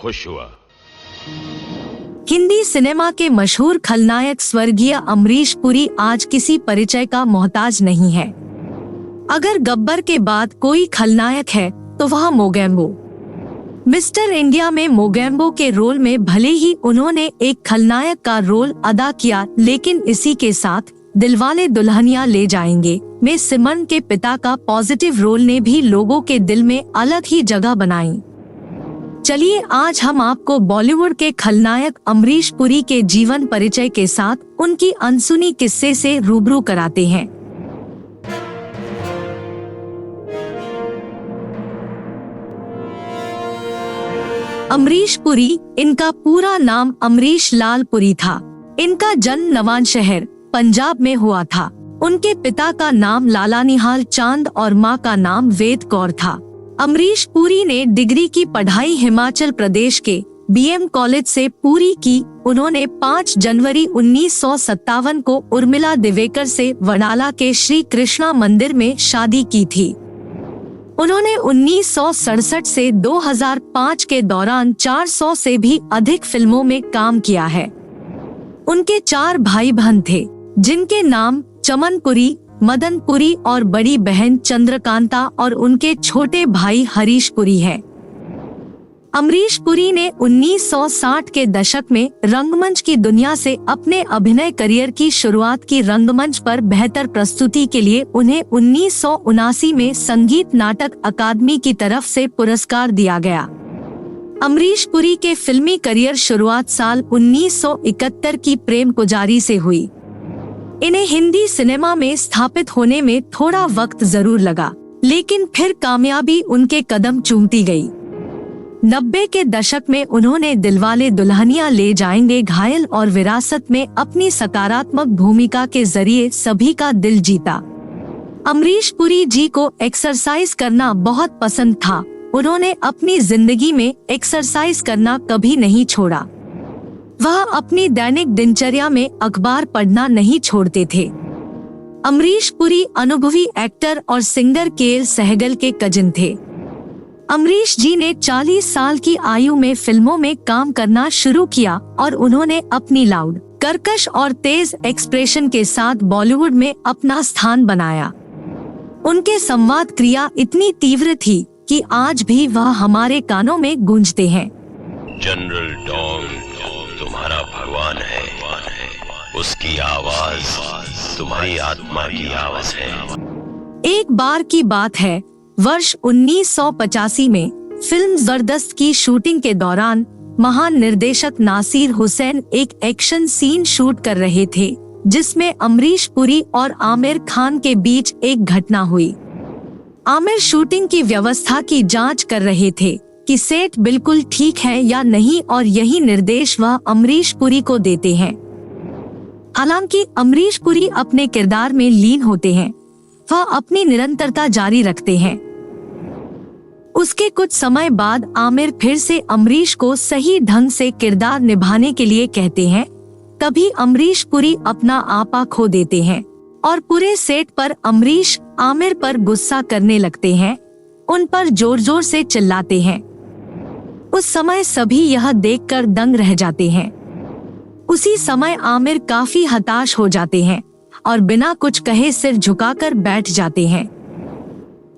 खुश हुआ। हिंदी सिनेमा के मशहूर खलनायक स्वर्गीय अमरीश पुरी आज किसी परिचय का मोहताज नहीं है। अगर गब्बर के बाद कोई खलनायक है तो वह मोगेम्बो। मिस्टर इंडिया में मोगेम्बो के रोल में भले ही उन्होंने एक खलनायक का रोल अदा किया, लेकिन इसी के साथ दिलवाले दुल्हनिया ले जाएंगे में सिमरन के पिता का पॉजिटिव रोल ने भी लोगों के दिल में अलग ही जगह बनाई। चलिए आज हम आपको बॉलीवुड के खलनायक अमरीश पुरी के जीवन परिचय के साथ उनकी अनसुनी किस्से से रूबरू कराते हैं। अमरीश पुरी, इनका पूरा नाम अमरीश लाल पुरी था। इनका जन्म नवांशहर पंजाब में हुआ था। उनके पिता का नाम लाला निहाल चांद और मां का नाम वेद कौर था। अमरीश पुरी ने डिग्री की पढ़ाई हिमाचल प्रदेश के बीएम कॉलेज से पूरी की। उन्होंने 5 जनवरी 1957 को उर्मिला दिवेकर से वडाला के श्री कृष्णा मंदिर में शादी की थी। उन्होंने 1967 से 2005 के दौरान 400 से भी अधिक फिल्मों में काम किया है। उनके 4 भाई बहन थे, जिनके नाम चमन पुरी, मदन पुरी और बड़ी बहन चंद्रकांता और उनके छोटे भाई हरीश पुरी है। अमरीश पुरी ने 1960 के दशक में रंगमंच की दुनिया से अपने अभिनय करियर की शुरुआत की। रंगमंच पर बेहतर प्रस्तुति के लिए उन्हें 1979 में संगीत नाटक अकादमी की तरफ से पुरस्कार दिया गया। अमरीश पुरी के फिल्मी करियर शुरुआत साल 1971 की प्रेम पुजारी से हुई। इन्हें हिंदी सिनेमा में स्थापित होने में थोड़ा वक्त जरूर लगा, लेकिन फिर कामयाबी उनके कदम चूमती गई। 90 के दशक में उन्होंने दिलवाले दुल्हनिया ले जाएंगे, घायल और विरासत में अपनी सकारात्मक भूमिका के जरिए सभी का दिल जीता। अमरीश पुरी जी को एक्सरसाइज करना बहुत पसंद था। उन्होंने अपनी जिंदगी में एक्सरसाइज करना कभी नहीं छोड़ा। वह अपनी दैनिक दिनचर्या में अखबार पढ़ना नहीं छोड़ते थे। अमरीश पुरी अनुभवी एक्टर और सिंगर केएल सहगल के कजिन थे। अमरीश जी ने 40 साल की आयु में फिल्मों में काम करना शुरू किया और उन्होंने अपनी लाउड, कर्कश और तेज एक्सप्रेशन के साथ बॉलीवुड में अपना स्थान बनाया। उनके संवाद क्रिया इतनी तीव्र थी कि आज भी वह हमारे कानों में गूंजते हैं। जनरल डॉन तुम्हारा भगवान है, उसकी आवाज तुम्हारी आत्मा की आवाज है। एक बार की बात है, वर्ष 1985 में फिल्म जबरदस्त की शूटिंग के दौरान महान निर्देशक नासिर हुसैन एक एक्शन सीन शूट कर रहे थे, जिसमें अमरीश पुरी और आमिर खान के बीच एक घटना हुई। आमिर शूटिंग की व्यवस्था की जांच कर रहे थे कि सेट बिल्कुल ठीक है या नहीं, और यही निर्देश वह अमरीश पुरी को देते हैं। हालांकि अमरीश पुरी अपने किरदार में लीन होते हैं, वह अपनी निरंतरता जारी रखते हैं। उसके कुछ समय बाद आमिर फिर से अमरीश को सही ढंग से किरदार निभाने के लिए कहते हैं। तभी अमरीश पुरी अपना आपा खो देते हैं और पूरे सेट पर अमरीश आमिर पर गुस्सा करने लगते हैं, उन पर जोर जोर से चिल्लाते हैं। उस समय सभी यह देखकर दंग रह जाते हैं। उसी समय आमिर काफी हताश हो जाते हैं और बिना कुछ कहे सिर झुकाकर बैठ जाते हैं।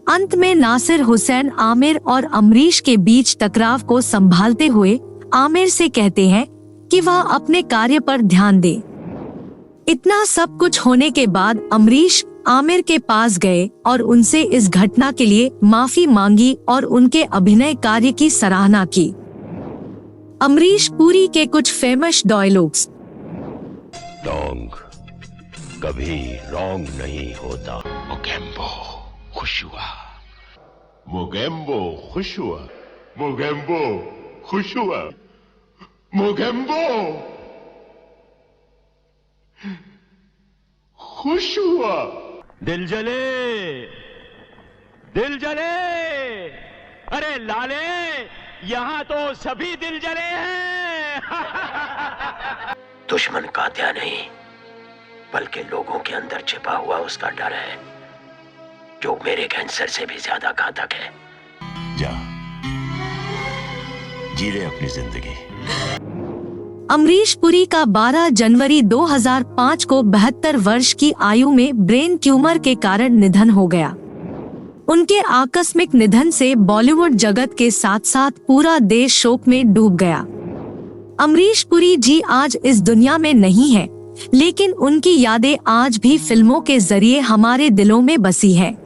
अंत में नासिर हुसैन आमिर और अमरीश के बीच टकराव को संभालते हुए आमिर से कहते हैं कि वह अपने कार्य पर ध्यान दे। इतना सब कुछ होने के बाद अमरीश आमिर के पास गए और उनसे इस घटना के लिए माफी मांगी और उनके अभिनय कार्य की सराहना की। अमरीश पुरी के कुछ फेमस डायलॉग्स। डोंग कभी रॉन्ग नहीं होता। मोगेम्बो खुश हुआ, मोगेम्बो खुश हुआ, मोगेम्बो खुश हुआ, मोगेम्बो खुश हुआ। दिल जले, दिल जले, अरे लाले, यहाँ तो सभी दिल जले हैं। दुश्मन कात्या नहीं, बल्कि लोगों के अंदर छिपा हुआ उसका डर है, जो मेरे कैंसर से भी ज्यादा घातक है। जा, जी ले अपनी जिंदगी। अमरीश पुरी का 12 जनवरी 2005 को 72 वर्ष की आयु में ब्रेन ट्यूमर के कारण निधन हो गया। उनके आकस्मिक निधन से बॉलीवुड जगत के साथ साथ पूरा देश शोक में डूब गया। अमरीश पुरी जी आज इस दुनिया में नहीं है, लेकिन उनकी यादें आज भी फिल्मों के जरिए हमारे दिलों में बसी है।